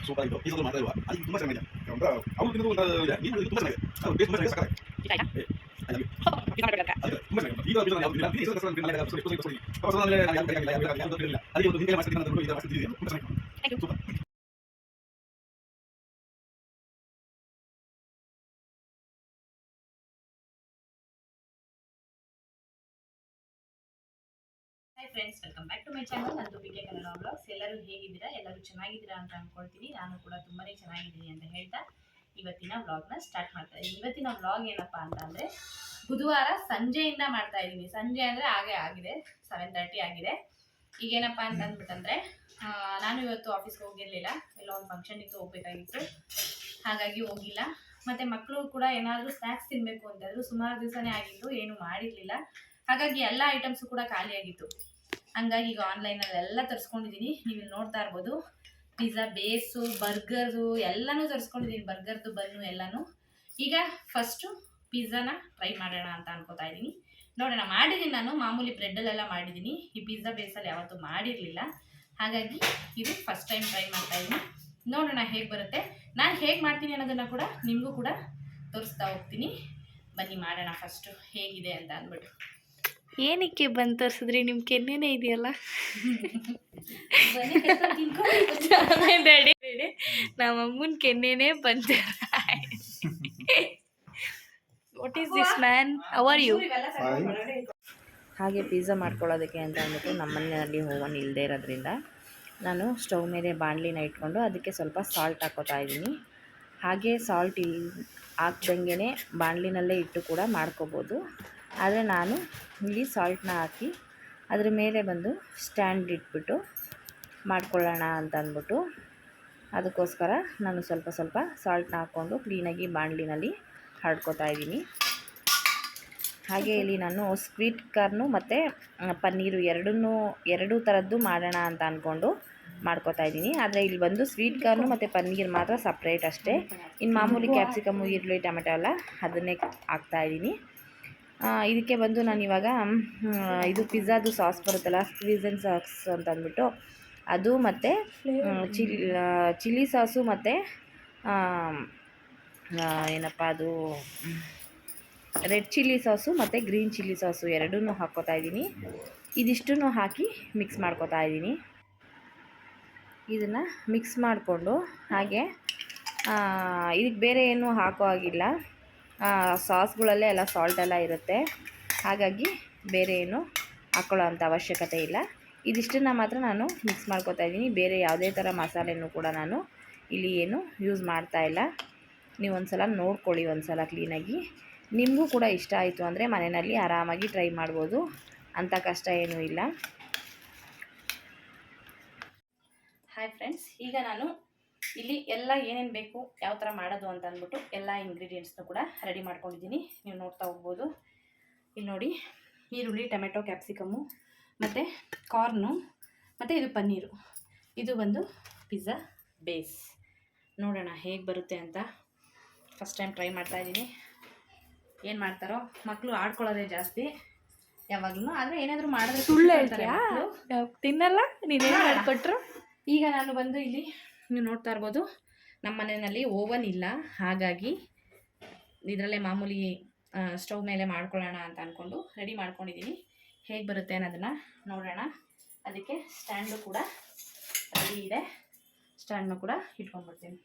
Super ಆಗಿತ್ತು Pisa ಮಾಡ್ತಾ ಇಲ್ವಾ ಅದು ತುಂಬಾ ಚೆನ್ನಾಗಿದೆ ಅವ್ರು ತಿನ್ನೋದು ಒಂದು ನೀವು ತುಂಬಾ ಚೆನ್ನಾಗಿದೆ ಅದು ಟೇಸ್ಟ್ ತುಂಬಾ ಚೆನ್ನಾಗಿದೆ ತುಂಬಾ ಚೆನ್ನಾಗಿದೆ ಈಗ ಪೀಸಾ ಯಾವುದು ಇಲ್ಲ ಪೀಸಾ ಕಷ್ಟ ತಿನ್ನಲ್ಲ ಅದು ಸರಿ ಅವಸರದಲ್ಲಿ ಯಾರು ಬೇಕಾಗಿಲ್ಲ ಯಾರು ಗೊತ್ತಿಲ್ಲ ಅದಕ್ಕೆ ಒಂದು ಹಿಂದೆ ಮಾಡ್ತಿದ್ದೀನಿ ಅಂತ ಇದು ಮಾಡ್ತಿದ್ದೀನಿ ತುಂಬಾ ಚೆನ್ನಾಗಿದೆ super hi friends, welcome back to my channel. ನಂದು ಬಿಕೆ ಕನ್ನಡ ವ್ಲಾಗ್ಸ್. ಎಲ್ಲರೂ ಹೇಗಿದ್ದೀರಾ? ಎಲ್ಲರೂ ಚೆನ್ನಾಗಿದ್ದೀರಾ ಅಂತ ಅನ್ಕೊಳ್ತೀನಿ. ನಾನು ಕೂಡ ತುಂಬಾನೇ ಚೆನ್ನಾಗಿದ್ದೀನಿ ಅಂತ ಹೇಳ್ತಾ ಇವತ್ತಿನ ವ್ಲಾಗ್ನ ಸ್ಟಾರ್ಟ್ ಮಾಡ್ತಾ ಇದ್ದೀನಿ. ಇವತ್ತಿನ ವ್ಲಾಗ್ ಏನಪ್ಪ ಅಂತಂದರೆ ಬುಧವಾರ ಸಂಜೆಯಿಂದ ಮಾಡ್ತಾ ಇದ್ದೀನಿ. ಸಂಜೆ ಅಂದರೆ ಹಾಗೆ ಆಗಿದೆ, 7:30 ಆಗಿದೆ. ಈಗೇನಪ್ಪ ಅಂತ ಅಂದ್ಬಿಟ್ಟಂದರೆ ನಾನು ಇವತ್ತು ಆಫೀಸ್ಗೆ ಹೋಗಿರಲಿಲ್ಲ. ಎಲ್ಲೋ ಒಂದು ಫಂಕ್ಷನ್ ಇತ್ತು, ಹೋಗಬೇಕಾಗಿತ್ತು, ಹಾಗಾಗಿ ಹೋಗಿಲ್ಲ. ಮತ್ತು ಮಕ್ಕಳು ಕೂಡ ಏನಾದರೂ ಸ್ನ್ಯಾಕ್ಸ್ ತಿನ್ನಬೇಕು ಅಂತಂದರು. ಸುಮಾರು ದಿವಸನೇ ಆಗಿತ್ತು, ಏನು ಮಾಡಿರಲಿಲ್ಲ. ಹಾಗಾಗಿ ಎಲ್ಲ ಐಟಮ್ಸು ಕೂಡ ಖಾಲಿಯಾಗಿತ್ತು. ಹಂಗಾಗಿ ಈಗ ಆನ್ಲೈನಲ್ಲಿ ಎಲ್ಲ ತರಿಸ್ಕೊಂಡಿದ್ದೀನಿ. ನೀವು ನೋಡ್ತಾ ಇರ್ಬೋದು, ಪಿಜ್ಜಾ ಬೇಸು, ಬರ್ಗರು ಎಲ್ಲನೂ ತರಿಸ್ಕೊಂಡಿದ್ದೀನಿ. ಬರ್ಗರ್ದು ಬನ್ನು ಎಲ್ಲನೂ. ಈಗ ಫಸ್ಟು ಪಿಜ್ಜಾನ ಟ್ರೈ ಮಾಡೋಣ ಅಂತ ಅನ್ಕೋತಾ ಇದ್ದೀನಿ. ನೋಡೋಣ, ಮಾಡಿದ್ದೀನಿ ನಾನು ಮಾಮೂಲಿ ಬ್ರೆಡ್ಡಲ್ಲೆಲ್ಲ ಮಾಡಿದ್ದೀನಿ. ಈ ಪಿಜ್ಜಾ ಬೇಸಲ್ಲಿ ಯಾವತ್ತೂ ಮಾಡಿರಲಿಲ್ಲ, ಹಾಗಾಗಿ ಇದು ಫಸ್ಟ್ ಟೈಮ್ ಟ್ರೈ ಮಾಡ್ತಾ ಇದ್ದೀನಿ. ನೋಡೋಣ ಹೇಗೆ ಬರುತ್ತೆ. ನಾನು ಹೇಗೆ ಮಾಡ್ತೀನಿ ಅನ್ನೋದನ್ನು ಕೂಡ ನಿಮಗೂ ಕೂಡ ತೋರಿಸ್ತಾ ಹೋಗ್ತೀನಿ. ಬನ್ನಿ ಮಾಡೋಣ ಫಸ್ಟು ಹೇಗಿದೆ ಅಂತ ಅಂದ್ಬಿಟ್ಟು. ಏನಕ್ಕೆ ಬಂದು ತೋರಿಸಿದ್ರಿ? ನಿಮ್ಮ ಕೆನ್ನೆನೇ ಇದೆಯಲ್ಲ. ಡ್ಯಾಡಿ ನಮ್ಮ ಅಮ್ಮನ ಕೆನ್ನೆನೇ ಬಂತು. What is this man? How are you? ಹಾಗೆ ಪಿಜ್ಜಾ ಮಾಡ್ಕೊಳ್ಳೋದಕ್ಕೆ ಅಂತ ಅಂದ್ಬಿಟ್ಟು ನಮ್ಮ ಮನೆಯಲ್ಲಿ ಓವನ್ ಇಲ್ಲದೆ ಇರೋದ್ರಿಂದ ನಾನು ಸ್ಟವ್ ಮೇಲೆ ಬಾಣಲಿನ ಇಟ್ಕೊಂಡು ಅದಕ್ಕೆ ಸ್ವಲ್ಪ ಸಾಲ್ಟ್ ಹಾಕ್ಕೋತಾ ಇದ್ದೀನಿ. ಹಾಗೆ ಸಾಲ್ಟ್ ಹಾಕ್ದಂಗೆ ಬಾಣಲಿನಲ್ಲೇ ಇಟ್ಟು ಕೂಡ ಮಾಡ್ಕೋಬೋದು. ಆದರೆ ನಾನು ಇಲ್ಲಿ ಸಾಲ್ಟನ್ನ ಹಾಕಿ ಅದ್ರ ಮೇಲೆ ಬಂದು ಸ್ಟ್ಯಾಂಡ್ ಇಟ್ಬಿಟ್ಟು ಮಾಡ್ಕೊಳ್ಳೋಣ ಅಂತ ಅಂದ್ಬಿಟ್ಟು ಅದಕ್ಕೋಸ್ಕರ ನಾನು ಸ್ವಲ್ಪ ಸ್ವಲ್ಪ ಸಾಲ್ಟನ್ನ ಹಾಕ್ಕೊಂಡು ಕ್ಲೀನಾಗಿ ಬಾಣಲಿನಲ್ಲಿ ಹರಡ್ಕೋತಾ ಇದ್ದೀನಿ. ಹಾಗೆ ಇಲ್ಲಿ ನಾನು ಸ್ವೀಟ್ ಕಾರ್ನು ಮತ್ತು ಪನ್ನೀರು ಎರಡೂ ಥರದ್ದು ಮಾಡೋಣ ಅಂತ ಅಂದ್ಕೊಂಡು ಮಾಡ್ಕೋತಾ ಇದ್ದೀನಿ. ಆದರೆ ಇಲ್ಲಿ ಬಂದು ಸ್ವೀಟ್ ಕಾರ್ನು ಮತ್ತು ಪನ್ನೀರ್ ಮಾತ್ರ ಸಪ್ರೇಟ್ ಅಷ್ಟೇ. ಇನ್ನು ಮಾಮೂಲಿ ಕ್ಯಾಪ್ಸಿಕಮ್ಮು, ಈರುಳ್ಳಿ, ಟೊಮೆಟೊ ಎಲ್ಲ ಅದನ್ನೇ ಹಾಕ್ತಾಯಿದ್ದೀನಿ. ಇದಕ್ಕೆ ಬಂದು ನಾನು ಇವಾಗ ಇದು ಪಿಜ್ಜಾದು ಸಾಸ್ ಬರುತ್ತಲ್ಲ, ಸ್ಕ್ವೀಸನ್ ಸಾಸ್ ಅಂತ ಅಂದ್ಬಿಟ್ಟು ಅದು, ಮತ್ತು ಚಿಲ್ಲಿ ಸಾಸು, ಮತ್ತು ಏನಪ್ಪ ಅದು ರೆಡ್ ಚಿಲ್ಲಿ ಸಾಸು ಮತ್ತು ಗ್ರೀನ್ ಚಿಲ್ಲಿ ಸಾಸು ಎರಡೂ ಹಾಕ್ಕೋತಾ ಇದ್ದೀನಿ. ಇದಿಷ್ಟನ್ನು ಹಾಕಿ ಮಿಕ್ಸ್ ಮಾಡ್ಕೋತಾ ಇದ್ದೀನಿ. ಇದನ್ನು ಮಿಕ್ಸ್ ಮಾಡಿಕೊಂಡು ಹಾಗೆ ಇದಕ್ಕೆ ಬೇರೆ ಏನೂ ಹಾಕೋ ಆಗಿಲ್ಲ. ಸಾಸ್ಗಳಲ್ಲೇ ಎಲ್ಲ ಸಾಲ್ಟೆಲ್ಲ ಇರುತ್ತೆ, ಹಾಗಾಗಿ ಬೇರೆ ಏನು ಹಾಕ್ಕೊಳ್ಳೋ ಅಂಥ ಅವಶ್ಯಕತೆ ಇಲ್ಲ. ಇದಿಷ್ಟನ್ನು ಮಾತ್ರ ನಾನು ಮಿಕ್ಸ್ ಮಾಡ್ಕೋತಾ ಇದ್ದೀನಿ. ಬೇರೆ ಯಾವುದೇ ಥರ ಮಸಾಲೆನೂ ಕೂಡ ನಾನು ಇಲ್ಲಿ ಏನು ಯೂಸ್ ಮಾಡ್ತಾ ಇಲ್ಲ. ನೀವು ಒಂದು ಸಲ ನೋಡ್ಕೊಳ್ಳಿ, ಒಂದು ಸಲ ಕ್ಲೀನಾಗಿ. ನಿಮಗೂ ಕೂಡ ಇಷ್ಟ ಆಯಿತು ಅಂದರೆ ಮನೆಯಲ್ಲಿ ಆರಾಮಾಗಿ ಟ್ರೈ ಮಾಡ್ಬೋದು, ಅಂಥ ಕಷ್ಟ ಏನೂ ಇಲ್ಲ. ಹಾಯ್ ಫ್ರೆಂಡ್ಸ್, ಈಗ ನಾನು ಇಲ್ಲಿ ಎಲ್ಲ ಏನೇನು ಬೇಕು, ಯಾವ ಥರ ಮಾಡೋದು ಅಂತ ಅಂದ್ಬಿಟ್ಟು ಎಲ್ಲ ಇಂಗ್ರೀಡಿಯೆಂಟ್ಸ್ನು ಕೂಡ ರೆಡಿ ಮಾಡ್ಕೊಂಡಿದ್ದೀನಿ. ನೀವು ನೋಡ್ತಾ ಹೋಗ್ಬೋದು. ಇಲ್ಲಿ ನೋಡಿ, ಈರುಳ್ಳಿ, ಟೊಮೆಟೊ, ಕ್ಯಾಪ್ಸಿಕಮ್ಮು, ಮತ್ತು ಕಾರ್ನು, ಮತ್ತು ಇದು ಪನ್ನೀರು. ಇದು ಬಂದು ಪಿಜ್ಜಾ ಬೇಸ್. ನೋಡೋಣ ಹೇಗೆ ಬರುತ್ತೆ ಅಂತ. ಫಸ್ಟ್ ಟೈಮ್ ಟ್ರೈ ಮಾಡ್ತಾಯಿದ್ದೀನಿ. ಏನು ಮಾಡ್ತಾರೋ ಮಕ್ಕಳು, ಆಡ್ಕೊಳ್ಳೋದೇ ಜಾಸ್ತಿ ಯಾವಾಗಲೂ. ಆದರೆ ಏನಾದರೂ ಮಾಡಿದ್ರೆ ಸುಳ್ಳು ಹೇಳ್ತಾರೆ, ತಿನ್ನಲ್ಲ ನೀನೇನು ಮಾಡಿಕೊಟ್ರು. ಈಗ ನಾನು ಬಂದು ಇಲ್ಲಿ ನೀವು ನೋಡ್ತಾ ಇರ್ಬೋದು, ನಮ್ಮ ಮನೆಯಲ್ಲಿ ಓವನ್ ಇಲ್ಲ, ಹಾಗಾಗಿ ಇದರಲ್ಲೇ ಮಾಮೂಲಿ ಸ್ಟವ್ ಮೇಲೆ ಮಾಡ್ಕೊಳ್ಳೋಣ ಅಂತ ಅಂದ್ಕೊಂಡು ರೆಡಿ ಮಾಡ್ಕೊಂಡಿದ್ದೀನಿ. ಹೇಗೆ ಬರುತ್ತೆ ಅನ್ನೋದನ್ನು ನೋಡೋಣ. ಅದಕ್ಕೆ ಸ್ಟ್ಯಾಂಡು ಕೂಡ ರೆಡಿ ಇದೆ. ಸ್ಟ್ಯಾಂಡ್ನ ಕೂಡ ಇಟ್ಕೊಂಡ್ಬಿಡ್ತೀನಿ.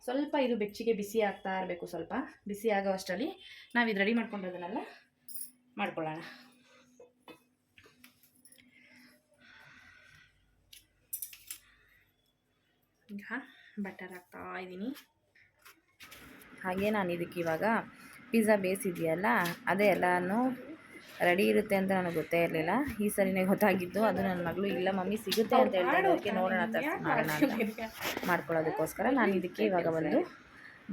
ಸ್ವಲ್ಪ ಇದು ಬೆಚ್ಚಗೆ ಬಿಸಿ ಆಗ್ತಾ ಇರಬೇಕು. ಸ್ವಲ್ಪ ಬಿಸಿ ಆಗೋ ಅಷ್ಟರಲ್ಲಿ ನಾವು ಇದು ರೆಡಿ ಮಾಡ್ಕೊಂಡಿರೋದನ್ನೆಲ್ಲ ಮಾಡ್ಕೊಳ್ಳೋಣ. ಈಗ ಬಟರ್ ಹಾಕ್ತಾ ಇದ್ದೀನಿ. ಹಾಗೆ ನಾನು ಇದಕ್ಕೆ ಇವಾಗ ಪಿಜ್ಜಾ ಬೇಸ್ ಇದೆಯಲ್ಲ, ಅದೇ ಎಲ್ಲನೂ ರೆಡಿ ಇರುತ್ತೆ ಅಂತ ನನಗೆ ಗೊತ್ತೇ ಇರಲಿಲ್ಲ. ಈ ಸರಿನೇ ಗೊತ್ತಾಗಿದ್ದು. ಅದು ನನ್ನ ಮಗಳು ಇಲ್ಲ ಮಮ್ಮಿ ಸಿಗುತ್ತೆ ಅಂತ ಹೇಳ್ತಾರೆ, ಅದಕ್ಕೆ ನೋಡೋಣ ತರಿಸಿ ಮಾಡೋಣ ಅಂತ ಮಾಡ್ಕೊಳ್ಳೋದಕ್ಕೋಸ್ಕರ ನಾನು ಇದಕ್ಕೆ ಇವಾಗ ಒಂದು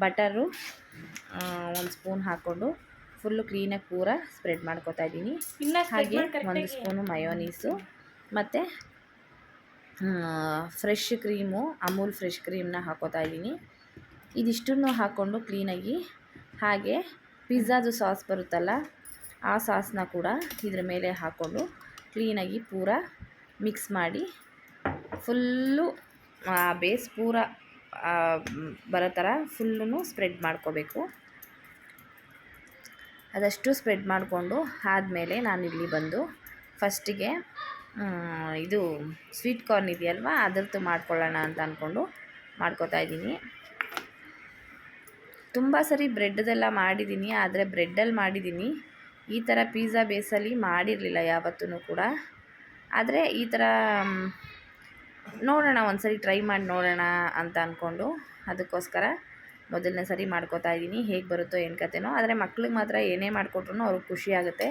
ಬಟರು 1 ಸ್ಪೂನ್ ಹಾಕ್ಕೊಂಡು ಫುಲ್ಲು ಕ್ಲೀನಾಗಿ ಪೂರ ಸ್ಪ್ರೆಡ್ ಮಾಡ್ಕೊತಾ ಇದ್ದೀನಿ. ಹಾಗೆ 1 ಸ್ಪೂನು ಮಯೋನೀಸು ಮತ್ತು ಫ್ರೆಶ್ ಕ್ರೀಮು, ಅಮೂಲ್ ಫ್ರೆಶ್ ಕ್ರೀಮ್ನ ಹಾಕ್ಕೋತಾ ಇದ್ದೀನಿ. ಇದಿಷ್ಟನ್ನು ಹಾಕ್ಕೊಂಡು ಕ್ಲೀನಾಗಿ, ಹಾಗೆ ಪಿಜ್ಜಾದು ಸಾಸ್ ಬರುತ್ತಲ್ಲ ಆ ಸಾಸನ್ನ ಕೂಡ ಇದ್ರ ಮೇಲೆ ಹಾಕ್ಕೊಂಡು ಕ್ಲೀನಾಗಿ ಪೂರ ಮಿಕ್ಸ್ ಮಾಡಿ ಫುಲ್ಲು ಬೇಸ್ ಪೂರ ಬರೋ ಥರ ಫುಲ್ಲೂ ಸ್ಪ್ರೆಡ್ ಮಾಡ್ಕೋಬೇಕು. ಅದಷ್ಟು ಸ್ಪ್ರೆಡ್ ಮಾಡಿಕೊಂಡು ಆದಮೇಲೆ ನಾನಿಲ್ಲಿ ಬಂದು ಫಸ್ಟಿಗೆ ಇದು ಸ್ವೀಟ್ ಕಾರ್ನ್ ಇದೆಯಲ್ವ ಅದರದ್ದು ಮಾಡ್ಕೊಳ್ಳೋಣ ಅಂತ ಅಂದ್ಕೊಂಡು ಮಾಡ್ಕೋತಾ ಇದ್ದೀನಿ. ತುಂಬ ಸರಿ ಬ್ರೆಡ್ದೆಲ್ಲ ಮಾಡಿದ್ದೀನಿ, ಆದರೆ ಬ್ರೆಡ್ಡಲ್ಲಿ ಮಾಡಿದ್ದೀನಿ. ಈ ಥರ ಪಿಜ್ಜಾ ಬೇಸಲ್ಲಿ ಮಾಡಿರಲಿಲ್ಲ ಯಾವತ್ತೂ ಕೂಡ. ಆದರೆ ಈ ಥರ ನೋಡೋಣ, ಒಂದು ಸರಿ ಟ್ರೈ ಮಾಡಿ ನೋಡೋಣ ಅಂತ ಅಂದ್ಕೊಂಡು ಅದಕ್ಕೋಸ್ಕರ ಮೊದಲನೇ ಸರಿ ಮಾಡ್ಕೋತಾ ಇದ್ದೀನಿ. ಹೇಗೆ ಬರುತ್ತೋ ಏನು ಕತೆನೋ, ಆದರೆ ಮಕ್ಳಿಗೆ ಮಾತ್ರ ಏನೇ ಮಾಡಿಕೊಟ್ರು ಅವ್ರಿಗೆ ಖುಷಿ ಆಗುತ್ತೆ,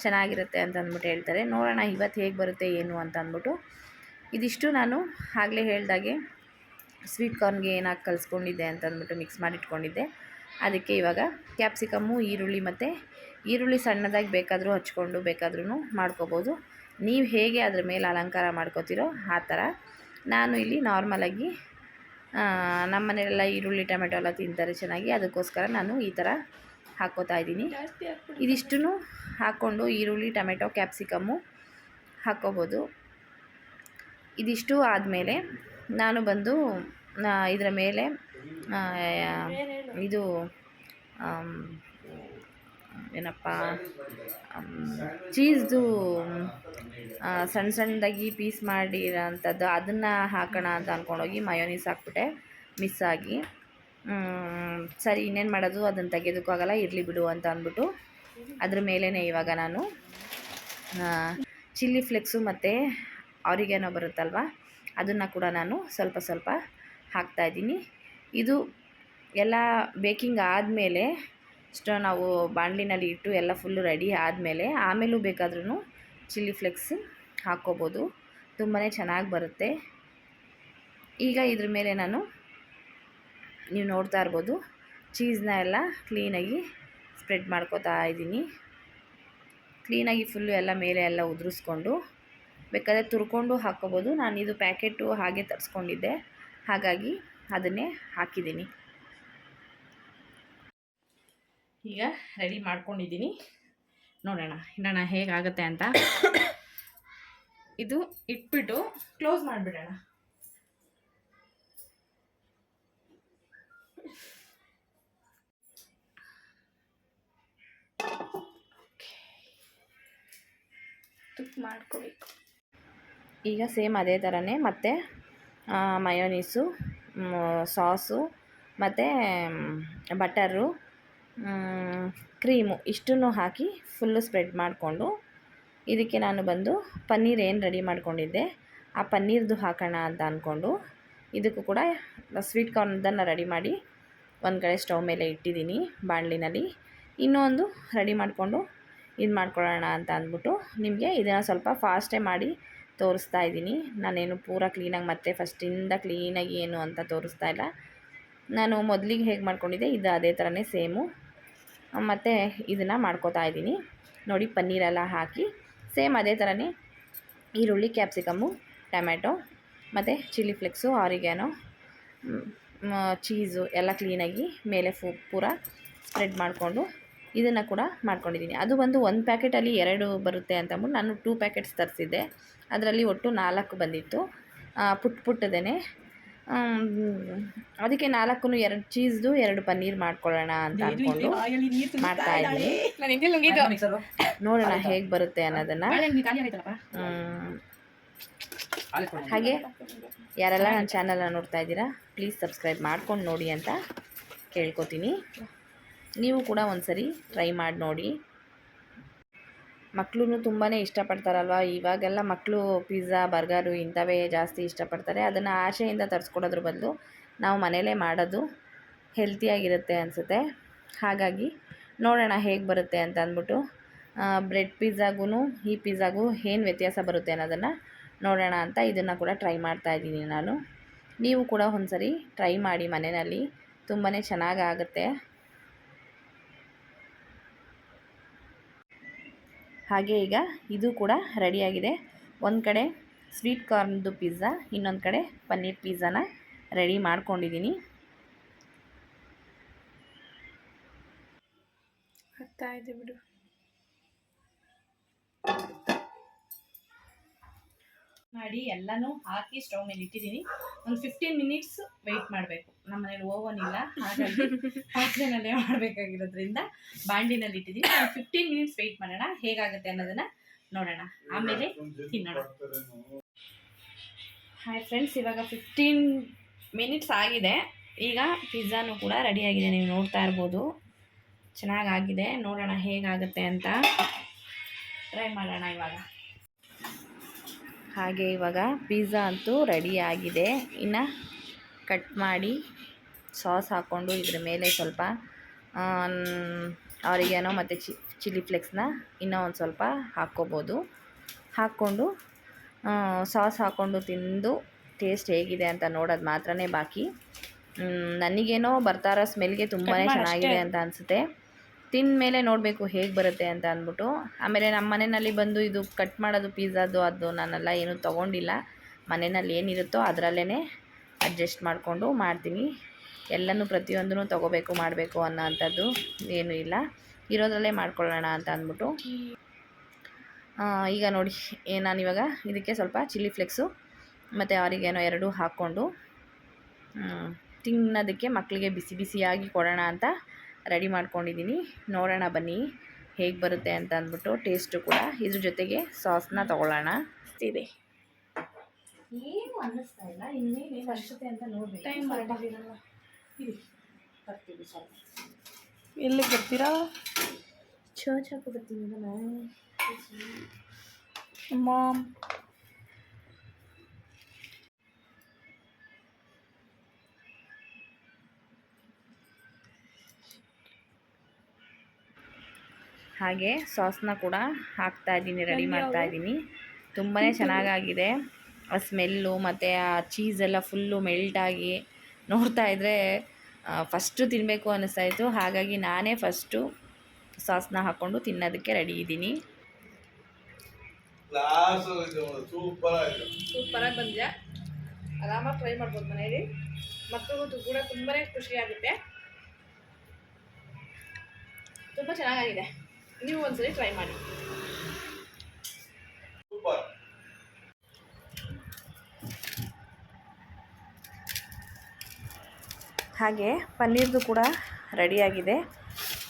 ಚೆನ್ನಾಗಿರುತ್ತೆ ಅಂತ ಅಂದ್ಬಿಟ್ಟು ಹೇಳ್ತಾರೆ. ನೋಡೋಣ ಇವತ್ತು ಹೇಗೆ ಬರುತ್ತೆ ಏನು ಅಂತ ಅಂದ್ಬಿಟ್ಟು ಇದಿಷ್ಟು ನಾನು ಆಗಲೇ ಹೇಳ್ದಾಗೆ ಸ್ವೀಟ್ ಕಾರ್ನ್ಗೆ ಏನಾಗಿ ಕಲಿಸ್ಕೊಂಡಿದ್ದೆ ಅಂತ ಅಂದ್ಬಿಟ್ಟು ಮಿಕ್ಸ್ ಮಾಡಿ ಇಟ್ಕೊಂಡಿದ್ದೆ. ಅದಕ್ಕೆ ಇವಾಗ ಕ್ಯಾಪ್ಸಿಕಮ್ಮು, ಈರುಳ್ಳಿ ಮತ್ತು ಈರುಳ್ಳಿ ಸಣ್ಣದಾಗಿ ಬೇಕಾದರೂ ಹಚ್ಕೊಂಡು ಬೇಕಾದ್ರೂ ಮಾಡ್ಕೋಬೋದು. ನೀವು ಹೇಗೆ ಅದ್ರ ಮೇಲೆ ಅಲಂಕಾರ ಮಾಡ್ಕೋತೀರೋ ಆ ಥರ. ನಾನು ಇಲ್ಲಿ ನಾರ್ಮಲಾಗಿ ನಮ್ಮ ಮನೆಯಲ್ಲೆಲ್ಲ ಈರುಳ್ಳಿ ಟೊಮೆಟೊ ಎಲ್ಲ ತಿಂತಾರೆ ಚೆನ್ನಾಗಿ, ಅದಕ್ಕೋಸ್ಕರ ನಾನು ಈ ಥರ ಹಾಕ್ಕೋತಾ ಇದ್ದೀನಿ. ಇದಿಷ್ಟು ಹಾಕ್ಕೊಂಡು ಈರುಳ್ಳಿ ಟೊಮೆಟೊ ಕ್ಯಾಪ್ಸಿಕಮ್ಮು ಹಾಕ್ಕೋಬೋದು. ಇದಿಷ್ಟು ಆದಮೇಲೆ ನಾನು ಬಂದು ಇದರ ಮೇಲೆ ಇದು ಏನಪ್ಪ ಚೀಸ್ದು ಸಣ್ಣ ಸಣ್ಣದಾಗಿ ಪೀಸ್ ಮಾಡಿರೋಂಥದ್ದು ಅದನ್ನು ಹಾಕೋಣ ಅಂತ ಅಂದ್ಕೊಂಡೋಗಿ ಮಯೋನೀಸ್ ಹಾಕ್ಬಿಟ್ಟೆ ಮಿಸ್ ಆಗಿ. ಸರಿ ಇನ್ನೇನು ಮಾಡೋದು, ಅದನ್ನು ತೆಗೆಯೋದಕ್ಕಾಗಲ್ಲ, ಇರಲಿ ಬಿಡು ಅಂತ ಅಂದ್ಬಿಟ್ಟು ಅದ್ರ ಮೇಲೇ ಇವಾಗ ನಾನು ಚಿಲ್ಲಿ ಫ್ಲೆಕ್ಸು ಮತ್ತು ಆರಿಗ್ಯಾನೋ ಬರುತ್ತಲ್ವ ಅದನ್ನು ಕೂಡ ನಾನು ಸ್ವಲ್ಪ ಸ್ವಲ್ಪ ಹಾಕ್ತಾಯಿದ್ದೀನಿ. ಇದು ಎಲ್ಲ ಬೇಕಿಂಗ್ ಆದಮೇಲೆ ನಾವು ಬಾಣಲಿನಲ್ಲಿ ಇಟ್ಟು ಎಲ್ಲ ಫುಲ್ಲು ರೆಡಿ ಆದಮೇಲೆ ಆಮೇಲೂ ಬೇಕಾದ್ರೂ ಚಿಲ್ಲಿ ಫ್ಲೆಕ್ಸ್ ಹಾಕ್ಕೋಬೋದು, ತುಂಬಾ ಚೆನ್ನಾಗಿ ಬರುತ್ತೆ. ಈಗ ಇದ್ರ ಮೇಲೆ ನಾನು ನೀವು ನೋಡ್ತಾ ಇರ್ಬೋದು ಚೀಸ್ನ ಎಲ್ಲ ಕ್ಲೀನಾಗಿ ಸ್ಪ್ರೆಡ್ ಮಾಡ್ಕೋತಾ ಇದ್ದೀನಿ. ಕ್ಲೀನಾಗಿ ಫುಲ್ಲು ಎಲ್ಲ ಮೇಲೆ ಎಲ್ಲ ಉದುರಿಸ್ಕೊಂಡು ಬೇಕಾದರೆ ತುರ್ಕೊಂಡು ಹಾಕ್ಕೋಬೋದು. ನಾನಿದು ಪ್ಯಾಕೆಟು ಹಾಗೆ ತರಿಸ್ಕೊಂಡಿದ್ದೆ, ಹಾಗಾಗಿ ಅದನ್ನೇ ಹಾಕಿದ್ದೀನಿ. ಈಗ ರೆಡಿ ಮಾಡ್ಕೊಂಡಿದ್ದೀನಿ, ನೋಡೋಣ ಹೇಗಾಗುತ್ತೆ ಅಂತ. ಇದು ಇಟ್ಬಿಟ್ಟು ಕ್ಲೋಸ್ ಮಾಡಿಬಿಡೋಣ. ತುಪ್ಪ ಮಾಡ್ಕೋಬೇಕು. ಈಗ ಸೇಮ್ ಅದೇ ಥರನೇ ಮತ್ತೆ ಮಯೋನೀಸು, ಸಾಸು ಮತ್ತು ಬಟರು, ಕ್ರೀಮು ಇಷ್ಟನ್ನು ಹಾಕಿ ಫುಲ್ಲು ಸ್ಪ್ರೆಡ್ ಮಾಡಿಕೊಂಡು ಇದಕ್ಕೆ ನಾನು ಬಂದು ಪನ್ನೀರ್ ಏನು ರೆಡಿ ಮಾಡ್ಕೊಂಡಿದ್ದೆ ಆ ಪನ್ನೀರ್ದು ಹಾಕೋಣ ಅಂತ ಅಂದ್ಕೊಂಡು ಇದಕ್ಕೂ ಕೂಡ ಸ್ವೀಟ್ ಕಾರ್ನ್ದನ್ನು ರೆಡಿ ಮಾಡಿ ಒಂದು ಕಡೆ ಸ್ಟವ್ ಮೇಲೆ ಇಟ್ಟಿದ್ದೀನಿ ಬಾಣಲಿನಲ್ಲಿ. ಇನ್ನೊಂದು ರೆಡಿ ಮಾಡಿಕೊಂಡು ಇದು ಮಾಡ್ಕೊಳ್ಳೋಣ ಅಂತ ಅಂದ್ಬಿಟ್ಟು ನಿಮಗೆ ಇದನ್ನು ಸ್ವಲ್ಪ ಫಾಸ್ಟೇ ಮಾಡಿ ತೋರಿಸ್ತಾ ಇದ್ದೀನಿ. ನಾನೇನು ಪೂರ ಕ್ಲೀನಾಗಿ ಮತ್ತೆ ಫಸ್ಟಿಂದ ಕ್ಲೀನಾಗಿ ಏನು ಅಂತ ತೋರಿಸ್ತಾ ಇಲ್ಲ. ನಾನು ಮೊದಲಿಗೆ ಹೇಗೆ ಮಾಡ್ಕೊಂಡಿದ್ದೆ ಇದು ಅದೇ ಥರನೇ ಸೇಮು ಮತ್ತು ಇದನ್ನು ಮಾಡ್ಕೋತಾ ಇದ್ದೀನಿ. ನೋಡಿ ಪನ್ನೀರೆಲ್ಲ ಹಾಕಿ ಸೇಮ್ ಅದೇ ಥರನೇ ಈರುಳ್ಳಿ ಕ್ಯಾಪ್ಸಿಕಮ್ಮು ಟೊಮ್ಯಾಟೊ ಮತ್ತು ಚಿಲ್ಲಿ ಫ್ಲೆಕ್ಸು ಆರಿಗ್ಯಾನೋ ಚೀಸು ಎಲ್ಲ ಕ್ಲೀನಾಗಿ ಮೇಲೆ ಪೂರ ಸ್ಪ್ರೆಡ್ ಮಾಡಿಕೊಂಡು ಇದನ್ನು ಕೂಡ ಮಾಡ್ಕೊಂಡಿದ್ದೀನಿ. ಅದು ಒಂದು ಪ್ಯಾಕೆಟಲ್ಲಿ 2 ಬರುತ್ತೆ ಅಂತಂದ್ಬಿಟ್ಟು ನಾನು 2 ಪ್ಯಾಕೆಟ್ಸ್ ತರಿಸಿದ್ದೆ. ಅದರಲ್ಲಿ ಒಟ್ಟು 4 ಬಂದಿತ್ತು, ಪುಟ್ಟದೇನೆ. ಅದಕ್ಕೆ 4 2 ಚೀಸ್ದು 2 ಪನ್ನೀರ್ ಮಾಡ್ಕೊಳ್ಳೋಣ ಅಂತ ಅಂದ್ಕೊಂಡು ಮಾಡ್ತಾಯಿದ್ದೀನಿ. ನೋಡೋಣ ಹೇಗೆ ಬರುತ್ತೆ ಅನ್ನೋದನ್ನು. ಹಾಗೆ ಯಾರೆಲ್ಲ ನನ್ನ ಚಾನಲ್ನ ನೋಡ್ತಾ ಇದ್ದೀರಾ ಪ್ಲೀಸ್ ಸಬ್ಸ್ಕ್ರೈಬ್ ಮಾಡ್ಕೊಂಡು ನೋಡಿ ಅಂತ ಕೇಳ್ಕೊತೀನಿ. ನೀವು ಕೂಡ ಒಂದು ಸರಿ ಟ್ರೈ ಮಾಡಿ ನೋಡಿ. ಮಕ್ಕಳು ತುಂಬಾ ಇಷ್ಟಪಡ್ತಾರಲ್ವ, ಇವಾಗೆಲ್ಲ ಮಕ್ಕಳು ಪಿಜ್ಜಾ ಬರ್ಗರು ಇಂಥವೇ ಜಾಸ್ತಿ ಇಷ್ಟಪಡ್ತಾರೆ. ಅದನ್ನು ಆಚೆಯಿಂದ ತರಿಸ್ಕೊಡೋದ್ರ ಬದಲು ನಾವು ಮನೇಲೇ ಮಾಡೋದು ಹೆಲ್ತಿಯಾಗಿರುತ್ತೆ ಅನಿಸುತ್ತೆ. ಹಾಗಾಗಿ ನೋಡೋಣ ಹೇಗೆ ಬರುತ್ತೆ ಅಂತ ಅಂದ್ಬಿಟ್ಟು ಬ್ರೆಡ್ ಪಿಜ್ಜಾಗೂ ಈ ಪಿಜ್ಜಾಗೂ ಏನು ವ್ಯತ್ಯಾಸ ಬರುತ್ತೆ ಅನ್ನೋದನ್ನು ನೋಡೋಣ ಅಂತ ಇದನ್ನು ಕೂಡ ಟ್ರೈ ಮಾಡ್ತಾಯಿದ್ದೀನಿ ನಾನು. ನೀವು ಕೂಡ ಒಂದು ಸರಿ ಟ್ರೈ ಮಾಡಿ ಮನೆಯಲ್ಲಿ, ತುಂಬಾ ಚೆನ್ನಾಗಾಗುತ್ತೆ. ಹಾಗೆ ಈಗ ಇದು ಕೂಡ ರೆಡಿಯಾಗಿದೆ. ಒಂದು ಕಡೆ ಸ್ವೀಟ್ ಕಾರ್ನ್ದು ಪಿಜ್ಜಾ, ಇನ್ನೊಂದು ಕಡೆ ಪನ್ನೀರ್ ಪಿಜ್ಜಾನ ರೆಡಿ ಮಾಡ್ಕೊಂಡಿದ್ದೀನಿ. ಆಗ್ತಾ ಇದೆ ಬಿಡು. ಮಾಡಿ ಎಲ್ಲನೂ ಹಾಕಿ ಸ್ಟವ್ ಮೇಲೆ ಇಟ್ಟಿದ್ದೀನಿ. ಒಂದು 15 ಮಿನಿಟ್ಸ್ ವೆಯ್ಟ್ ಮಾಡಬೇಕು. ನಮ್ಮ ಮನೇಲಿ ಓವನ್ ಇಲ್ಲ, ಹಾಗಾಗಿ ಪಾತ್ರೆನಲ್ಲೇ ಮಾಡಬೇಕಾಗಿರೋದ್ರಿಂದ ಬಾಂಡಿನಲ್ಲಿ ಇಟ್ಟಿದ್ದೀನಿ. 15 ಮಿನಿಟ್ಸ್ ವೆಯ್ಟ್ ಮಾಡೋಣ, ಹೇಗಾಗುತ್ತೆ ಅನ್ನೋದನ್ನ ನೋಡೋಣ, ಆಮೇಲೆ ತಿನ್ನೋಣ. ಹಾಯ್ ಫ್ರೆಂಡ್ಸ್, ಇವಾಗ 15 ಮಿನಿಟ್ಸ್ ಆಗಿದೆ. ಈಗ ಪಿಜ್ಜಾನು ಕೂಡ ರೆಡಿಯಾಗಿದೆ, ನೀವು ನೋಡ್ತಾ ಇರ್ಬೋದು. ಚೆನ್ನಾಗಾಗಿದೆ, ನೋಡೋಣ ಹೇಗಾಗುತ್ತೆ ಅಂತ ಟ್ರೈ ಮಾಡೋಣ ಇವಾಗ. ಹಾಗೆ ಇವಾಗ ಪಿಜ್ಜಾ ಅಂತೂ ರೆಡಿಯಾಗಿದೆ. ಇನ್ನು ಕಟ್ ಮಾಡಿ ಸಾಸ್ ಹಾಕ್ಕೊಂಡು ಇದ್ರ ಮೇಲೆ ಸ್ವಲ್ಪ ಆರಿಗ್ಯಾನೋ ಮತ್ತು ಚಿಲ್ಲಿ ಫ್ಲೇಕ್ಸ್ನ ಇನ್ನೂ ಒಂದು ಸ್ವಲ್ಪ ಹಾಕ್ಕೋಬೋದು. ಹಾಕ್ಕೊಂಡು ಸಾಸ್ ಹಾಕ್ಕೊಂಡು ತಿಂದು ಟೇಸ್ಟ್ ಹೇಗಿದೆ ಅಂತ ನೋಡೋದು ಮಾತ್ರನೇ ಬಾಕಿ. ನನಗೇನೋ ಬರ್ತಾರೋ ಸ್ಮೆಲ್ಗೆ ತುಂಬಾ ಚೆನ್ನಾಗಿದೆ ಅಂತ ಅನಿಸುತ್ತೆ. ತಿಂದ ಮೇಲೆ ನೋಡಬೇಕು ಹೇಗೆ ಬರುತ್ತೆ ಅಂತ ಅಂದ್ಬಿಟ್ಟು. ಆಮೇಲೆ ನಮ್ಮ ಮನೆಯಲ್ಲಿ ಬಂದು ಇದು ಕಟ್ ಮಾಡೋದು ಪಿಜ್ಜಾದು ಅದು ನಾನೆಲ್ಲ ಏನೂ ತೊಗೊಂಡಿಲ್ಲ. ಮನೆಯಲ್ಲಿ ಏನಿರುತ್ತೋ ಅದರಲ್ಲೇ ಅಡ್ಜಸ್ಟ್ ಮಾಡಿಕೊಂಡು ಮಾಡ್ತೀನಿ. ಎಲ್ಲನೂ ಪ್ರತಿಯೊಂದೂ ತೊಗೋಬೇಕು ಮಾಡಬೇಕು ಅನ್ನೋ ಅಂಥದ್ದು ಏನೂ ಇಲ್ಲ, ಇರೋದ್ರಲ್ಲೇ ಮಾಡ್ಕೊಳ್ಳೋಣ ಅಂತ ಅಂದ್ಬಿಟ್ಟು. ಈಗ ನೋಡಿ, ನಾನಿವಾಗ ಇದಕ್ಕೆ ಸ್ವಲ್ಪ ಚಿಲ್ಲಿ ಫ್ಲೇಕ್ಸು ಮತ್ತು ಆರಿಗ್ಯಾನೋ ಎರಡೂ ಹಾಕ್ಕೊಂಡು ತಿನ್ನೋದಕ್ಕೆ ಮಕ್ಕಳಿಗೆ ಬಿಸಿ ಬಿಸಿಯಾಗಿ ಕೊಡೋಣ ಅಂತ ರೆಡಿ ಮಾಡ್ಕೊಂಡಿದ್ದೀನಿ. ನೋಡೋಣ ಬನ್ನಿ ಹೇಗೆ ಬರುತ್ತೆ ಅಂತ ಅಂದ್ಬಿಟ್ಟು. ಟೇಸ್ಟು ಕೂಡ ಇದ್ರ ಜೊತೆಗೆ ಸಾಸ್ನ ತೊಗೊಳ್ಳೋಣ. ಇದೆ ಏನು ಅನ್ನಿಸ್ತಾ ಇಲ್ಲ, ಇನ್ನೇನು ಅನಿಸುತ್ತೆ ಅಂತ ನೋಡ್ಬೇಕು. ಟೈಮ್ ಮಾಡಿರಲ್ಲ, ಬರ್ತೀವಿ ಸ್ವಲ್ಪ. ಎಲ್ಲಿ ಬರ್ತೀರಾ? ಚರ್ಚ್ ಹಾಕೋಬರ್ತೀನಿ ಮಾಮ್. ಹಾಗೆ ಸಾಸ್ನ ಕೂಡ ಹಾಕ್ತಾಯಿದ್ದೀನಿ, ರೆಡಿ ಮಾಡ್ತಾಯಿದ್ದೀನಿ. ತುಂಬಾ ಚೆನ್ನಾಗಾಗಿದೆ. ಆ ಸ್ಮೆಲ್ಲು ಮತ್ತು ಆ ಚೀಸೆಲ್ಲ ಫುಲ್ಲು ಮೆಲ್ಟಾಗಿ ನೋಡ್ತಾ ಇದ್ದರೆ ಫಸ್ಟು ತಿನ್ನಬೇಕು ಅನ್ನಿಸ್ತಾಯಿತ್ತು. ಹಾಗಾಗಿ ನಾನೇ ಫಸ್ಟು ಸಾಸ್ನ ಹಾಕ್ಕೊಂಡು ತಿನ್ನೋದಕ್ಕೆ ರೆಡಿ ಇದ್ದೀನಿ. ಸೂಪರಾಗಿ ಬಂದಿದೆ. ಆರಾಮಾಗಿ ಟ್ರೈ ಮಾಡ್ಬೋದು ಮನೇಲಿ. ಮಕ್ಕಳಿಗೂ ಕೂಡ ತುಂಬಾ ಖುಷಿಯಾಗುತ್ತೆ. ತುಂಬ ಚೆನ್ನಾಗಿದೆ, ನೀವು ಒಂದ್ಸರಿ ಟ್ರೈ ಮಾಡಿ. ಹಾಗೆ ಪನ್ನೀರ್ದು ಕೂಡ ರೆಡಿಯಾಗಿದೆ.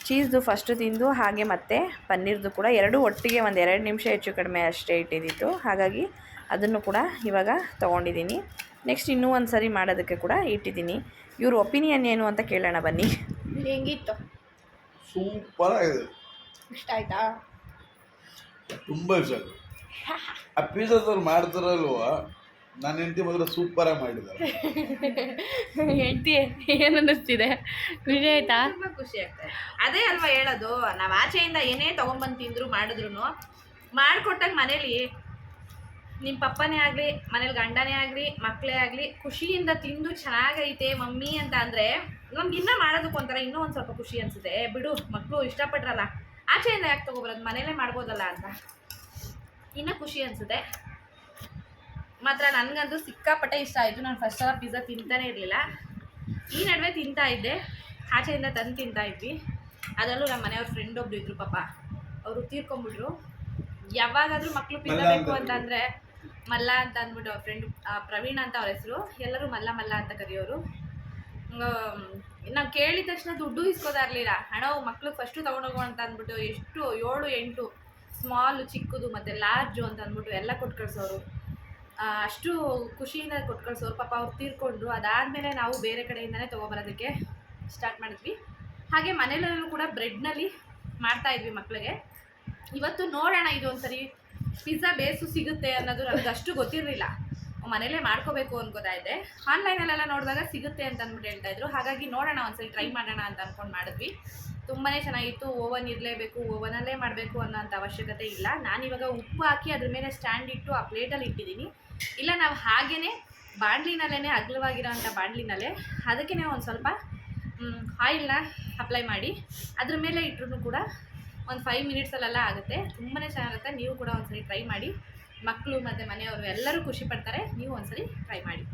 ಚೀಸ್ದು ಫಸ್ಟು ತಿಂದು ಹಾಗೆ ಮತ್ತು ಪನ್ನೀರ್ದು ಕೂಡ ಎರಡೂ ಒಟ್ಟಿಗೆ ಒಂದು 2 ನಿಮಿಷ ಹೆಚ್ಚು ಕಡಿಮೆ ಅಷ್ಟೇ ಇಟ್ಟಿದ್ದಿತ್ತು. ಹಾಗಾಗಿ ಅದನ್ನು ಕೂಡ ಇವಾಗ ತೊಗೊಂಡಿದ್ದೀನಿ. ನೆಕ್ಸ್ಟ್ ಇನ್ನೂ ಒಂದು ಸರಿ ಮಾಡೋದಕ್ಕೆ ಕೂಡ ಇಟ್ಟಿದ್ದೀನಿ. ಇವ್ರ ಒಪಿನಿಯನ್ ಏನು ಅಂತ ಕೇಳೋಣ ಬನ್ನಿ. ಹೆಂಗಿತ್ತು? ಸೂಪರ್ ಆಗಿದೆ. ಇಷ್ಟ ಆಯ್ತಾ? ತುಂಬ ಇಷ್ಟ ಆಯ್ತು. ಆ ಪಿಜ್ಜಾದವ್ರು ಮಾಡ್ತಾರಲ್ವ, ನನ್ನ ಹೆಂಡತಿ ಮಾತ್ರ ಸೂಪರಾಗಿ ಮಾಡಿದ್ದಾರೆ. ಹೆಂಡ್ತಿ ಏನು ಅನ್ನಿಸ್ತಿದೆ? ಖುಷಿ ಆಯ್ತಾ? ತುಂಬ ಖುಷಿ ಆಗ್ತದೆ. ಅದೇ ಅಲ್ವಾ ಹೇಳೋದು, ನಾವು ಆಚೆಯಿಂದ ಏನೇ ತೊಗೊಂಬಂದು ತಿಂದ್ರು ಮಾಡಿದ್ರು ಮಾಡಿಕೊಟ್ಟಾಗ ಮನೇಲಿ ನಿಮ್ಮ ಪಪ್ಪನೇ ಆಗಲಿ, ಮನೇಲಿ ಗಂಡನೇ ಆಗಲಿ, ಮಕ್ಕಳೇ ಆಗಲಿ ಖುಷಿಯಿಂದ ತಿಂದು ಚೆನ್ನಾಗೈತೆ ಮಮ್ಮಿ ಅಂತ ಅಂದರೆ ನಮ್ಗೆ ಇನ್ನೂ ಮಾಡೋದಕ್ಕೆ ಒಂಥರ ಇನ್ನೂ ಒಂದು ಸ್ವಲ್ಪ ಖುಷಿ ಅನಿಸುತ್ತೆ. ಬಿಡು, ಮಕ್ಕಳು ಇಷ್ಟಪಟ್ರಲ್ಲ, ಆಚೆಯಿಂದ ಯಾಕೆ ತೊಗೊಬರೋದು, ಮನೇಲೇ ಮಾಡ್ಬೋದಲ್ಲ ಅಂತ ಇನ್ನೂ ಖುಷಿ ಅನಿಸುತ್ತೆ. ಮಾತ್ರ ನನಗಂತೂ ಸಿಕ್ಕಾಪಟ್ಟೆ ಇಷ್ಟ ಆಯಿತು. ನಾನು ಫಸ್ಟ್ ಸಲ ಪಿಜ್ಜಾ ತಿಂತಾನೇ ಇರಲಿಲ್ಲ. ಈ ನಡುವೆ ತಿಂತಾ ಇದ್ದೆ, ಆಚೆಯಿಂದ ತಂದು ತಿಂತಾ ಇದ್ವಿ. ಅದರಲ್ಲೂ ನಮ್ಮ ಮನೆಯವ್ರ ಫ್ರೆಂಡ್ ಒಬ್ರು ಇದ್ರು, ಪಾಪ ಅವರು ತೀರ್ಕೊಂಬಿಟ್ರು. ಯಾವಾಗಾದರೂ ಮಕ್ಕಳು ಪಿಜ್ಜಾ ಬೇಕು ಅಂತಂದರೆ ಮಲ್ಲ ಅಂತ ಅಂದ್ಬಿಟ್ಟು ಅವ್ರ ಫ್ರೆಂಡ್ ಪ್ರವೀಣ ಅಂತ ಅವ್ರ ಹೆಸರು, ಎಲ್ಲರೂ ಮಲ್ಲ ಮಲ್ಲ ಅಂತ ಕರೆಯೋರು. ನಾವು ಕೇಳಿದ ತಕ್ಷಣ ದುಡ್ಡು ಇಸ್ಕೋತಾ ಇರಲಿಲ್ಲ. ಹಣ ಮಕ್ಳಿಗೆ ಫಸ್ಟು ತೊಗೊಂಡೋಗೋ ಅಂತ ಅಂದ್ಬಿಟ್ಟು ಎಷ್ಟು 7-8 ಸ್ಮಾಲು, ಚಿಕ್ಕದು ಮತ್ತು ಲಾರ್ಜು ಅಂತ ಅಂದ್ಬಿಟ್ಟು ಎಲ್ಲ ಕೊಟ್ಟು ಕಳಿಸೋರು. ಅಷ್ಟು ಖುಷಿಯಿಂದ ಕೊಟ್ಟು ಕಳಿಸೋರು. ಪಾಪ ಅವ್ರು ತೀರ್ಕೊಂಡ್ರು. ಅದಾದಮೇಲೆ ನಾವು ಬೇರೆ ಕಡೆಯಿಂದನೇ ತೊಗೊಬರೋದಕ್ಕೆ ಸ್ಟಾರ್ಟ್ ಮಾಡಿದ್ವಿ. ಹಾಗೆ ಮನೆಯಲ್ಲೂ ಕೂಡ ಬ್ರೆಡ್ನಲ್ಲಿ ಮಾಡ್ತಾಯಿದ್ವಿ ಮಕ್ಕಳಿಗೆ. ಇವತ್ತು ನೋಡೋಣ, ಇದು ಒಂದ್ಸರಿ ಪಿಜ್ಜಾ ಬೇಸು ಸಿಗುತ್ತೆ ಅನ್ನೋದು ನನಗೆ ಅಷ್ಟು ಗೊತ್ತಿರಲಿಲ್ಲ. ಮನೇಲೇ ಮಾಡ್ಕೋಬೇಕು ಅನ್ಕೋತಾ ಇದ್ದೆ. ಆನ್ಲೈನಲ್ಲೆಲ್ಲ ನೋಡಿದಾಗ ಸಿಗುತ್ತೆ ಅಂತ ಅಂದ್ಬಿಟ್ಟು ಹೇಳ್ತಾಯಿದ್ರು. ಹಾಗಾಗಿ ನೋಡೋಣ, ಒಂದ್ಸರಿ ಟ್ರೈ ಮಾಡೋಣ ಅಂತ ಅಂದ್ಕೊಂಡು ಮಾಡಿದ್ವಿ. ತುಂಬಾ ಚೆನ್ನಾಗಿತ್ತು. ಓವನ್ ಇರಲೇಬೇಕು, ಓವನಲ್ಲೇ ಮಾಡಬೇಕು ಅನ್ನೋಂಥ ಅವಶ್ಯಕತೆ ಇಲ್ಲ. ನಾನಿವಾಗ ಉಪ್ಪು ಹಾಕಿ ಅದ್ರ ಮೇಲೆ ಸ್ಟ್ಯಾಂಡ್ ಇಟ್ಟು ಆ ಪ್ಲೇಟಲ್ಲಿ ಇಟ್ಟಿದ್ದೀನಿ. ಇಲ್ಲ ನಾವು ಹಾಗೇ ಬಾಣಲಿನಲ್ಲೇ ಅಗಲವಾಗಿರೋಂಥ ಬಾಣಲಿನಲ್ಲೇ ಅದಕ್ಕೇ ಒಂದು ಸ್ವಲ್ಪ ಆಯಿಲ್ನ ಅಪ್ಲೈ ಮಾಡಿ ಅದ್ರ ಮೇಲೆ ಇಟ್ಟರು ಕೂಡ ಒಂದು 5 ಮಿನಿಟ್ಸಲ್ಲೆಲ್ಲ ಆಗುತ್ತೆ. ತುಂಬಾ ಚೆನ್ನಾಗುತ್ತೆ. ನೀವು ಕೂಡ ಒಂದ್ಸರಿ ಟ್ರೈ ಮಾಡಿ. ಮಕ್ಕಳು ಮತ್ತು ಮನೆಯವರು ಎಲ್ಲರೂ ಖುಷಿ ಪಡ್ತಾರೆ. ನೀವು ಒಂದ್ಸರಿ ಟ್ರೈ ಮಾಡಿ.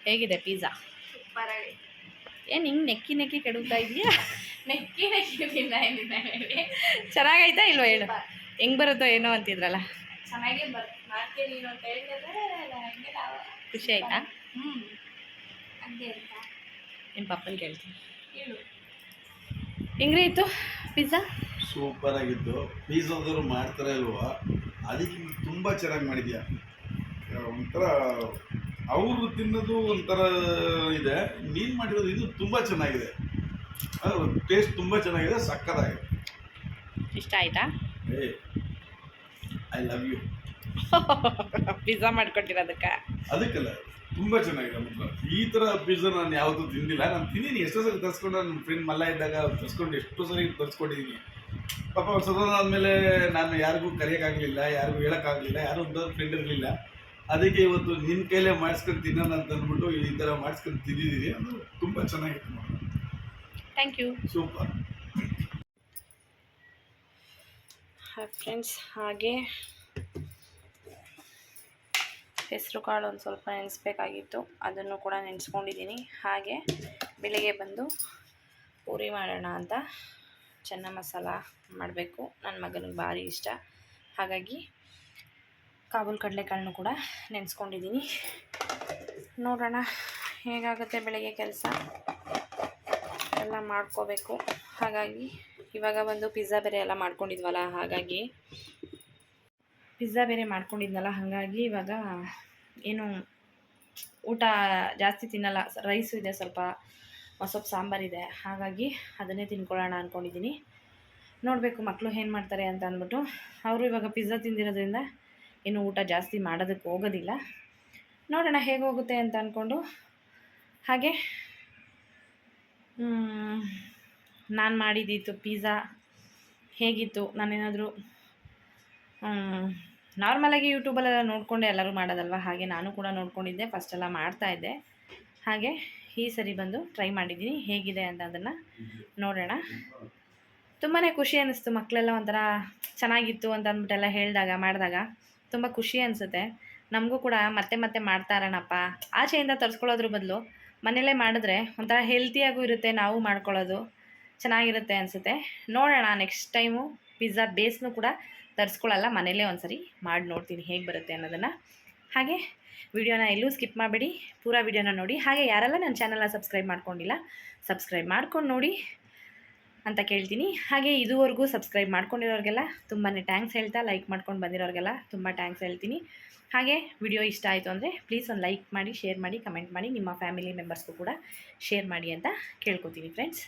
ಹೇಗಿದೆ ಪಿಜ್ಜಾ? ಸೂಪರಾಗಿ. ಏನು ಹಿಂಗೆ ನೆಕ್ಕಿ ನೆಕ್ಕಿ ಕೆಡುತ್ತಾ ಇದೆಯಾ? ನೆಕ್ಕಿನ ಏನಿಲ್ಲ ಹೇಳಿ. ಚೆನ್ನಾಗೈತಾ ಇಲ್ವೋ ಹೇಳು? ಹೆಂಗೆ ಬರುತ್ತೋ ಏನೋ ಅಂತಿದ್ರಲ್ಲ. ಚೆನ್ನಾಗೇ ಮಾಡ್ತೀನಿ ನೀನು ಅಂತ ಹೇಳಿದ್ರೆ ಹಂಗೆ ನಾವು ಖುಷಿ ಆಯಿತಾ? ಹಂಗೆ ಅಂತ ನಿಮ್ಮ ಪಪ್ಪನ ಕೇಳ್ತೀನಿ. ಹೇಳು. ಹೆಂಗ್ರಿ ಇತ್ತು ಪಿಜ್ಜಾ? ಸೂಪರ್ ಆಗಿತ್ತು. ಪಿಜ್ಜಾದವರು ಮಾಡ್ತಾರೆ ಅಲ್ವಾ, ಅದಕ್ಕೆ ತುಂಬ ಚೆನ್ನಾಗಿ ಮಾಡಿದ್ಯಾ. ಒಂಥರ ಅವರು ತಿನ್ನೋದು ಒಂಥರ ಇದೆ, ನೀನು ಮಾಡಿರೋದು ಇದು ತುಂಬ ಚೆನ್ನಾಗಿದೆ. ಟೇಸ್ಟ್ ತುಂಬ ಚೆನ್ನಾಗಿದೆ, ಸಕ್ಕತ್ತಾಗಿದೆ. ಇಷ್ಟ ಆಯಿತಾ? ಏ ಐ ಲವ್ ಯು. ಪಿಜ್ಜಾ ಮಾಡ್ಕೊಟ್ಟಿರೋದಕ್ಕೆ ಅದಕ್ಕಲ್ಲ, ತುಂಬ ಚೆನ್ನಾಗಿದೆ. ಮಾತ್ರ ಈ ಥರ ಪಿಜ್ಜಾ ನಾನು ಯಾವತ್ತೂ ತಿಂದಿಲ್ಲ. ನಾನು ತಿಂದೀನಿ, ಎಷ್ಟೋ ಸರಿ ತರಿಸ್ಕೊಂಡು ನನ್ನ ಫ್ರೆಂಡ್ ಮಲ್ಲ ಇದ್ದಾಗ ತರಿಸ್ಕೊಂಡು ಎಷ್ಟೋ ಸರಿ ತರಿಸ್ಕೊಂಡಿದ್ದೀನಿ. ಪಾಪ ಅವ್ರು ಸದನಾದ್ಮೇಲೆ ನಾನು ಯಾರಿಗೂ ಕರೆಯೋಕ್ಕಾಗಲಿಲ್ಲ, ಯಾರಿಗೂ ಹೇಳೋಕ್ಕಾಗಲಿಲ್ಲ, ಯಾರೂ ಒಂದು ಫ್ರೆಂಡ್ ಇರಲಿಲ್ಲ. ಅದಕ್ಕೆ ಇವತ್ತು ನಿನ್ನ ಕೈಲೇ ಮಾಡಿಸ್ಕೊಂಡು ತಿನ್ನೋಣ ಅಂತ ಅಂದ್ಬಿಟ್ಟು ಈ ಥರ ಮಾಡಿಸ್ಕೊಂಡು ತಿಂದಿದ್ದೀನಿ. ಅದು ತುಂಬ ಚೆನ್ನಾಗಿತ್ತು ಮಾತ್ರ. Thank you. ಸೂಪರ್. ಫ್ರೆಂಡ್ಸ್, ಹಾಗೆ ಹೆಸರು ಕಾಳು ಒಂದು ಸ್ವಲ್ಪ ನೆನೆಸ್ಬೇಕಾಗಿತ್ತು, ಅದನ್ನು ಕೂಡ ನೆನೆಸ್ಕೊಂಡಿದ್ದೀನಿ. ಹಾಗೆ ಬೆಳಿಗ್ಗೆ ಬಂದು ಪೂರಿ ಮಾಡೋಣ ಅಂತ ಚೆನ್ನ ಮಸಾಲ ಮಾಡಬೇಕು. ನನ್ನ ಮಗನಿಗೆ ಭಾರಿ ಇಷ್ಟ, ಹಾಗಾಗಿ ಕಾಬೂಲ್ ಕಡಲೆಕಾಳನ್ನು ಕೂಡ ನೆನೆಸ್ಕೊಂಡಿದ್ದೀನಿ. ನೋಡೋಣ ಹೇಗಾಗುತ್ತೆ ಬೆಳಗ್ಗೆ ಕೆಲಸ ಎಲ್ಲ ಮಾಡ್ಕೋಬೇಕು. ಹಾಗಾಗಿ ಇವಾಗ ಬಂದು ಪಿಜ್ಜಾ ಬೇರೆ ಎಲ್ಲ ಮಾಡ್ಕೊಂಡಿದ್ವಲ್ಲ, ಹಾಗಾಗಿ ಪಿಜ್ಜಾ ಬೇರೆ ಮಾಡ್ಕೊಂಡಿದ್ನಲ್ಲ, ಹಾಗಾಗಿ ಇವಾಗ ಏನು ಊಟ ಜಾಸ್ತಿ ತಿನ್ನಲ್ಲ. ರೈಸು ಇದೆ, ಸ್ವಲ್ಪ ಸೊಪ್ಪು ಸಾಂಬಾರಿದೆ, ಹಾಗಾಗಿ ಅದನ್ನೇ ತಿನ್ಕೊಳ್ಳೋಣ ಅಂದ್ಕೊಂಡಿದ್ದೀನಿ. ನೋಡಬೇಕು ಮಕ್ಕಳು ಏನು ಮಾಡ್ತಾರೆ ಅಂತ ಅಂದ್ಬಿಟ್ಟು. ಅವರು ಇವಾಗ ಪಿಜ್ಜಾ ತಿಂದಿರೋದ್ರಿಂದ ಇನ್ನು ಊಟ ಜಾಸ್ತಿ ಮಾಡೋದಕ್ಕೆ ಹೋಗೋದಿಲ್ಲ. ನೋಡೋಣ ಹೇಗೆ ಹೋಗುತ್ತೆ ಅಂತ ಅಂದ್ಕೊಂಡು. ಹಾಗೆ ನಾನು ಮಾಡಿದ್ದಿತ್ತು ಪಿಜ್ಜಾ ಹೇಗಿತ್ತು, ನಾನೇನಾದರೂ ನಾರ್ಮಲಾಗಿ ಯೂಟ್ಯೂಬಲ್ಲೆಲ್ಲ ನೋಡಿಕೊಂಡೆ ಎಲ್ಲರೂ ಮಾಡೋದಲ್ವ, ಹಾಗೆ ನಾನು ಕೂಡ ನೋಡ್ಕೊಂಡಿದ್ದೆ, ಫಸ್ಟೆಲ್ಲ ಮಾಡ್ತಾಯಿದ್ದೆ. ಹಾಗೆ ಈ ಸರಿ ಬಂದು ಟ್ರೈ ಮಾಡಿದ್ದೀನಿ, ಹೇಗಿದೆ ಅಂತ ಅದನ್ನು ನೋಡೋಣ. ತುಂಬಾ ಖುಷಿ ಅನ್ನಿಸ್ತು, ಮಕ್ಕಳೆಲ್ಲ ಒಂಥರ ಚೆನ್ನಾಗಿತ್ತು ಅಂತ ಅಂದ್ಬಿಟ್ಟೆಲ್ಲ ಮಾಡಿದಾಗ ತುಂಬ ಖುಷಿ ಅನಿಸುತ್ತೆ. ನಮಗೂ ಕೂಡ ಮತ್ತೆ ಮತ್ತೆ ಮಾಡ್ತಾ ಇರೋಣಪ್ಪ, ಆಚೆಯಿಂದ ತರಿಸ್ಕೊಳ್ಳೋದ್ರ ಬದಲು ಮನೆಯಲ್ಲೇ ಮಾಡಿದ್ರೆ ಒಂಥರ ಹೆಲ್ತಿಯಾಗೂ ಇರುತ್ತೆ, ನಾವು ಮಾಡ್ಕೊಳ್ಳೋದು ಚೆನ್ನಾಗಿರುತ್ತೆ ಅನಿಸುತ್ತೆ. ನೋಡೋಣ ನೆಕ್ಸ್ಟ್ ಟೈಮು ಪಿಜ್ಜಾ ಬೇಸ್ನು ಕೂಡ ತರಿಸ್ಕೊಳ್ಳಲ್ಲ, ಮನೇಲೇ ಒಂದ್ಸರಿ ಮಾಡಿ ನೋಡ್ತೀನಿ ಹೇಗೆ ಬರುತ್ತೆ ಅನ್ನೋದನ್ನು. ಹಾಗೆ ವಿಡಿಯೋನ ಎಲ್ಲೂ ಸ್ಕಿಪ್ ಮಾಡಬೇಡಿ, ಪೂರಾ ವಿಡಿಯೋನ ನೋಡಿ. ಹಾಗೆ ಯಾರೆಲ್ಲ ನನ್ನ ಚಾನಲ್ನ ಸಬ್ಸ್ಕ್ರೈಬ್ ಮಾಡ್ಕೊಂಡಿಲ್ಲ, ಸಬ್ಸ್ಕ್ರೈಬ್ ಮಾಡ್ಕೊಂಡು ನೋಡಿ ಅಂತ ಕೇಳ್ತೀನಿ. ಹಾಗೆ ಇದುವರೆಗೂ ಸಬ್ಸ್ಕ್ರೈಬ್ ಮಾಡ್ಕೊಂಡಿರೋರಿಗೆಲ್ಲ ತುಂಬಾ ಥ್ಯಾಂಕ್ಸ್ ಹೇಳ್ತಾ, ಲೈಕ್ ಮಾಡ್ಕೊಂಡು ಬಂದಿರೋರಿಗೆಲ್ಲ ತುಂಬ ಥ್ಯಾಂಕ್ಸ್ ಹೇಳ್ತೀನಿ. ಹಾಗೆ ವಿಡಿಯೋ ಇಷ್ಟ ಆಯಿತು ಅಂದರೆ ಪ್ಲೀಸ್ ಒಂದು ಲೈಕ್ ಮಾಡಿ, ಶೇರ್ ಮಾಡಿ, ಕಮೆಂಟ್ ಮಾಡಿ, ನಿಮ್ಮ ಫ್ಯಾಮಿಲಿ ಮೆಂಬರ್ಸ್ಗೂ ಕೂಡ ಶೇರ್ ಮಾಡಿ ಅಂತ ಕೇಳ್ಕೊತೀನಿ ಫ್ರೆಂಡ್ಸ್.